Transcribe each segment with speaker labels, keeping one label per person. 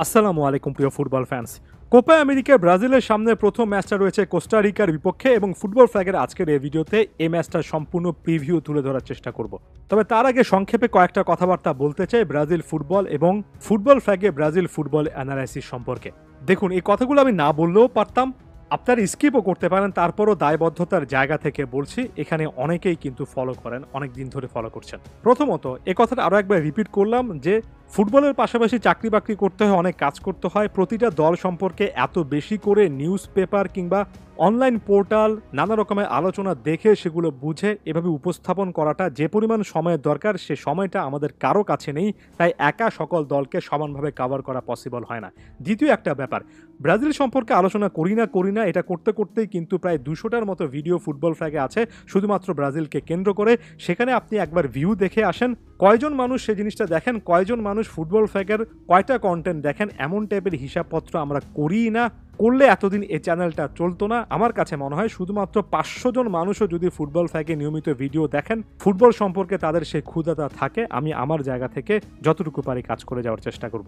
Speaker 1: আসসালামু আলাইকুম প্রিয় ফুটবল ফ্যান্স। কোপা আমেরিকায় ব্রাজিলের সামনে প্রথম ম্যাচটা রয়েছে কোস্টারিকার বিপক্ষে এবং ফুটবল ফ্ল্যাগের আজকের এই ভিডিওতে এই ম্যাচটার সম্পূর্ণ প্রিভিউ তুলে ধরার চেষ্টা করব। তবে তার আগে সংক্ষেপে কয়েকটা কথাবার্তা বলতে চাই ব্রাজিল ফুটবল এবং ফুটবল ফ্ল্যাগে ব্রাজিল ফুটবল অ্যানালাইসিস সম্পর্কে। দেখুন, এই কথাগুলো আমি না বললেও পারতাম, আপনারা স্কিপও করতে পারেন, তারপরও দায়বদ্ধতার জায়গা থেকে বলছি। এখানে অনেকেই কিন্তু ফলো করেন, অনেক দিন ধরে ফলো করছেন। প্রথমত এ কথাটা আরও একবার রিপিট করলাম যে ফুটবলের পাশাপাশি চাকরি বাকরি করতে হয়, অনেক কাজ করতে হয়। প্রতিটা দল সম্পর্কে এত বেশি করে নিউজ পেপার কিংবা অনলাইন পোর্টাল নানা রকমের আলোচনা দেখে সেগুলো বুঝে এভাবে উপস্থাপন করাটা যে পরিমাণ সময়ের দরকার, সে সময়টা আমাদের কারো কাছে নেই। তাই একা সকল দলকে সমানভাবে কভার করা পসিবল হয় না। দ্বিতীয় একটা ব্যাপার, ব্রাজিল সম্পর্কে আলোচনা করি না এটা করতে করতেই কিন্তু প্রায় 200টার মতো ভিডিও ফুটবল ফ্ল্যাগে আছে শুধুমাত্র ব্রাজিলকে কেন্দ্র করে। সেখানে আপনি একবার ভিউ দেখে আসেন, কয়জন মানুষ সেই জিনিসটা দেখেন, কয়জন মানুষ ফুটবল ফ্ল্যাগের কয়টা কন্টেন্ট দেখেন, এমন টাইপের হিসাবপত্র আমরা করি না। করলে এতদিন এই চ্যানেলটা চলতো না। আমার কাছে মনে হয় শুধুমাত্র 500 জন মানুষও যদি ফুটবল ফ্ল্যাগে নিয়মিত ভিডিও দেখেন, ফুটবল সম্পর্কে তাদের সেই ক্ষুধাটা থাকে, আমি আমার জায়গা থেকে যতটুকু পারি কাজ করে যাওয়ার চেষ্টা করব।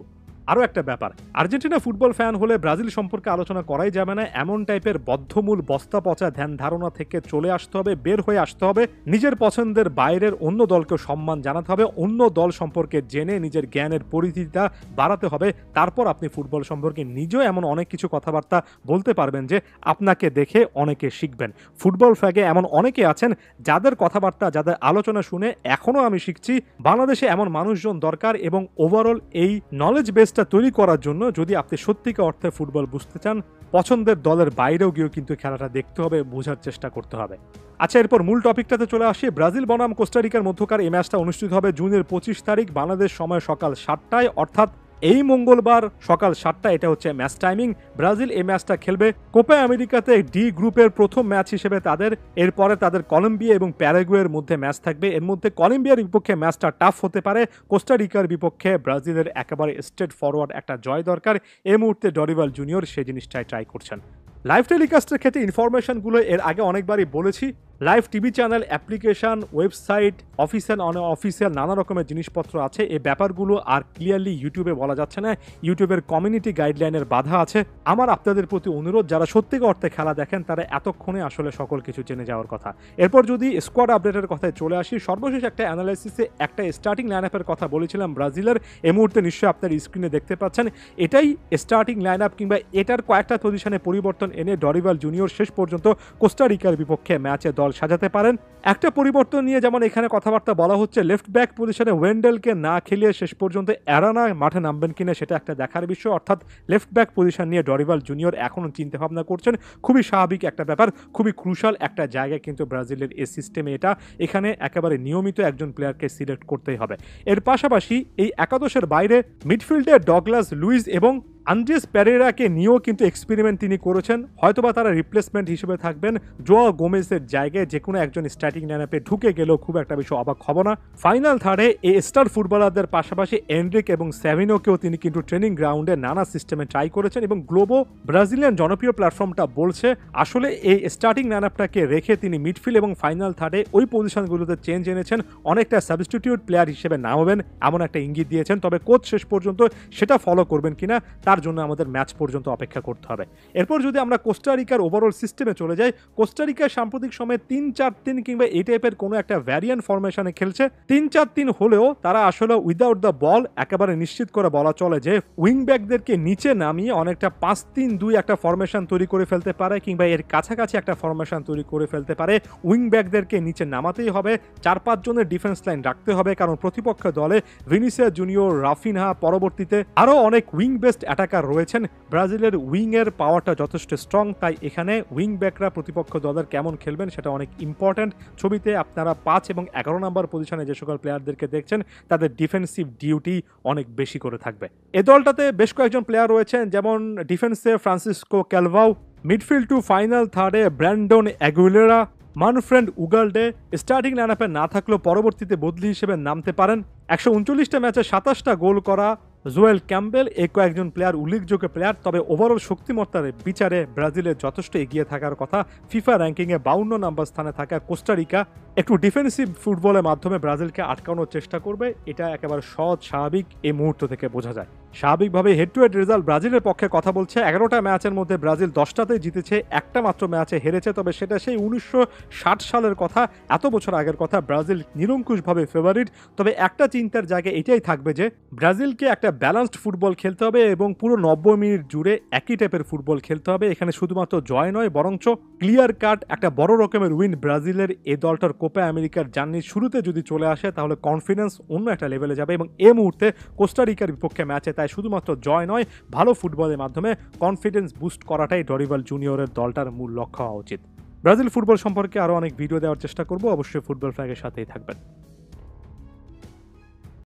Speaker 1: আরও একটা ব্যাপার, আর্জেন্টিনা ফুটবল ফ্যান হলে ব্রাজিল সম্পর্কে আলোচনা করাই যাবে না, এমন টাইপের বদ্ধমূল বস্তা পচা ধ্যান ধারণা থেকে চলে আসতে হবে, বের হয়ে আসতে হবে। নিজের পছন্দের বাইরের অন্য দলকে সম্মান জানাতে হবে, অন্য দল সম্পর্কে জেনে নিজের জ্ঞানের পরিধিটা বাড়াতে হবে। তারপর আপনি ফুটবল সম্পর্কে নিজেও এমন অনেক কিছু কথাবার্তা বলতে পারবেন যে আপনাকে দেখে অনেকে শিখবেন। ফুটবল ফ্ল্যাগে এমন অনেকে আছেন যাদের কথাবার্তা, যাদের আলোচনা শুনে এখনও আমি শিখছি। বাংলাদেশে এমন মানুষজন দরকার এবং ওভারঅল এই নলেজ বেসটা তৈরি করার জন্য যদি আপনি সত্যিকার অর্থে ফুটবল বুঝতে চান, পছন্দের দলের বাইরেও গিয়েও কিন্তু খেলাটা দেখতে হবে, বোঝার চেষ্টা করতে হবে। আচ্ছা, এরপর মূল টপিকটাতে চলে আসি। ব্রাজিল বনাম কোস্টারিকার মধ্যকার এই ম্যাচটা অনুষ্ঠিত হবে জুনের 25 তারিখ বাংলাদেশ সময় সকাল 7টায়, অর্থাৎ এই মঙ্গলবার সকাল 7টা। এটা হচ্ছে ম্যাচ টাইমিং। ব্রাজিল এই ম্যাচটা খেলবে কোপা আমেরিকাতে ডি গ্রুপের প্রথম ম্যাচ হিসেবে তাদের। এরপরে তাদের কলম্বিয়া এবং প্যারাগুয়ের মধ্যে ম্যাচ থাকবে। এর মধ্যে কলম্বিয়ার বিপক্ষে ম্যাচটা টাফ হতে পারে। কোস্টারিকার বিপক্ষে ব্রাজিলের একেবারে স্ট্রেট ফরওয়ার্ড একটা জয় দরকার। এই মুহূর্তে ডরিভাল জুনিয়র সেই জিনিসটাই ট্রাই করছেন। লাইভ টেলিকাস্টের ক্ষেত্রে ইনফরমেশনগুলো এর আগে অনেকবারই বলেছি। Live TV channel, application, website, official official নানা রকমের জিনিসপত্র আছে। এই ব্যাপারগুলো আর ক্লিয়ারলি ইউটিউবে বলা যাচ্ছে না, ইউটিউবের কমিউনিটি গাইডলাইনের বাধা আছে। আমার আপনাদের প্রতি অনুরোধ, যারা সত্যিকার অর্থে খেলা দেখেন তারা এতক্ষণে আসলে সকল কিছু জেনে যাওয়ার কথা। এরপর যদি স্কোয়াড আপডেটের কথায় চলে আসি, সর্বশেষ একটা অ্যানালাইসিসে একটা স্টার্টিং লাইন আপের কথা বলেছিলাম ব্রাজিলের। এই মুহূর্তে নিশ্চয়ই আপনার স্ক্রিনে দেখতে পাচ্ছেন এটাই স্টার্টিং লাইন আপ, কিংবা এটার কয়েকটা পজিশনে পরিবর্তন এনে ডরিভাল জুনিয়র শেষ পর্যন্ত কোস্টারিকার বিপক্ষে ম্যাচে দল সাজাতে পারেন। একটা পরিবর্তন নিয়ে যেমন এখানে কথাবার্তা বলা হচ্ছে, লেফট ব্যাক পজিশনে ওয়েন্ডেলকে না খেলিয়ে শেষ পর্যন্ত অ্যারানা মাঠে নামবেন কিনা সেটা একটা দেখার বিষয়। অর্থাৎ লেফট ব্যাক পজিশন নিয়ে ডরিভাল জুনিয়র এখনও চিন্তাভাবনা করছেন। খুবই স্বাভাবিক একটা ব্যাপার, খুবই ক্রুশাল একটা জায়গায় কিন্তু ব্রাজিলের এই সিস্টেমে এটা। এখানে একেবারে নিয়মিত একজন প্লেয়ারকে সিলেক্ট করতেই হবে। এর পাশাপাশি এই একাদশের বাইরে মিডফিল্ডে ডগলাস লুইস এবং আন্দ্রেস পেরেরাকে নিয়েও কিন্তু এক্সপেরিমেন্ট তিনি করেছেন। হয়তোবা তারা রিপ্লেসমেন্ট হিসেবে থাকবেন। জোয়া গোমেজের জায়গায় যে কোনো একজন স্টার্টিং লাইনআপে ঢুকে গেলেও খুব একটা বেশি অবাক হব না। ফাইনাল থার্ডে এই স্টার ফুটবলারদের পাশাপাশি এনরিক এবং স্যাভিনোকেও তিনি কিন্তু ট্রেনিং গ্রাউন্ডে নানা সিস্টেমে ট্রাই করেছেন এবং গ্লোবো ব্রাজিলিয়ান জনপ্রিয় প্ল্যাটফর্মটা বলছে আসলে এই স্টার্টিং লাইনআপটাকে রেখে তিনি মিডফিল্ড এবং ফাইনাল থার্ডে ওই পজিশনগুলোতে চেঞ্জ এনেছেন, অনেকটা সাবস্টিটিউট প্লেয়ার হিসেবে নামাবেন এমন একটা ইঙ্গিত দিয়েছেন। তবে কোচ শেষ পর্যন্ত সেটা ফলো করবেন কিনা তার জন্য আমাদের ম্যাচ পর্যন্ত অপেক্ষা করতে হবে। এরপর যদি আমরা কোস্টারিকার ওভারঅল সিস্টেমে চলে যাই, কোস্টারিকার সাম্প্রতিক সময়ে 3-4-3 কিংবা এই টাইপের কোনো একটা ভ্যারিয়েন্ট ফরমেশনে খেলছে। 3-4-3 হলেও তারা আসলে উইদাউট দ্য বল একেবারে নিশ্চিত করে বলা চলে যে উইং ব্যাকদেরকে নিচে নামিয়ে অনেকটা 5-3-2 একটা ফরমেশন তৈরি করে ফেলতে পারে, কিংবা এর কাছাকাছি একটা ফরমেশন তৈরি করে ফেলতে পারে। উইং ব্যাকদেরকে নিচে নামাতেই হবে, 4-5 জনের ডিফেন্স লাইন রাখতে হবে, কারণ প্রতিপক্ষ দলে ভিনিসিয়াস জুনিয়র, রাফিনহা, পরবর্তীতে আরও অনেক উইং বেস্ট অ্যাটাকার রয়েছেন। ব্রাজিলের উইং এর পাওয়ারটা যথেষ্ট স্ট্রং, তাই এখানে উইং ব্যাকরা প্রতিপক্ষ দলের কেমন খেলবেন সেটা অনেক ইম্পর্ট্যান্ট। ছবিতে আপনারা 5 এবং 11 নম্বর পজিশনে যে সকল প্লেয়ারদেরকে দেখছেন তাদের ডিফেন্সিভ ডিউটি অনেক বেশি করে থাকবে। এই দলটাতে বেশ কয়েকজন প্লেয়ার রয়েছেন, যেমন ডিফেন্সে Francisco Calvo, midfield to final থার্ডে Brandon Aguilera, Manfred Ugalde. Starting লাইনআপে না থাকলেও পরবর্তীতে বদলি হিসেবে নামতে পারেন। 139টা ম্যাচে 27টা গোল করা জোয়েল ক্যাম্বেল এই কয়েকজন প্লেয়ার উল্লেখযোগ্য প্লেয়ার। তবে ওভারঅল শক্তিমত্তার বিচারে ব্রাজিলের যথেষ্ট এগিয়ে থাকার কথা। ফিফা র্যাঙ্কিংয়ে 52 নম্বর স্থানে থাকা কোস্টারিকা একটু ডিফেন্সিভ ফুটবলের মাধ্যমে ব্রাজিলকে আটকানোর চেষ্টা করবে, এটা একেবারে সহজ স্বাভাবিক এই মুহূর্ত থেকে বোঝা যায়। স্বাভাবিকভাবে হেড টু হেড রেজাল্ট ব্রাজিলের পক্ষে কথা বলছে। 11টা ম্যাচের মধ্যে ব্রাজিল 10টাতেই জিতেছে, একটা মাত্র ম্যাচে হেরেছে, তবে সেটা সেই 1960 সালের কথা, এত বছর আগের কথা। ব্রাজিল নিরঙ্কুশভাবে ফেভারিট। তবে একটা চিন্তার জায়গা এটাই থাকবে যে ব্রাজিলকে একটা ব্যালেন্সড ফুটবল খেলতে হবে এবং পুরো 90 মিনিট জুড়ে একই টাইপের ফুটবল খেলতে হবে। এখানে শুধুমাত্র জয় নয়, বরঞ্চ ক্লিয়ার কাট একটা বড় রকমের উইন ব্রাজিলের এই দলটার কোপা আমেরিকার জার্নির শুরুতে যদি চলে আসে তাহলে কনফিডেন্স অন্য একটা লেভেলে যাবে। এবং এই মুহূর্তে কোস্টারিকার বিপক্ষে ম্যাচে তাই শুধুমাত্র জয় নয়, ভালো ফুটবলের মাধ্যমে কনফিডেন্স বুস্ট করাটাই ডরিভাল জুনিয়রের দলটার মূল লক্ষ্য হওয়া উচিত। ব্রাজিল ফুটবল সম্পর্কে আরও অনেক ভিডিও দেওয়ার চেষ্টা করব, অবশ্যই ফুটবল ফ্ল্যাগের সাথেই থাকবেন।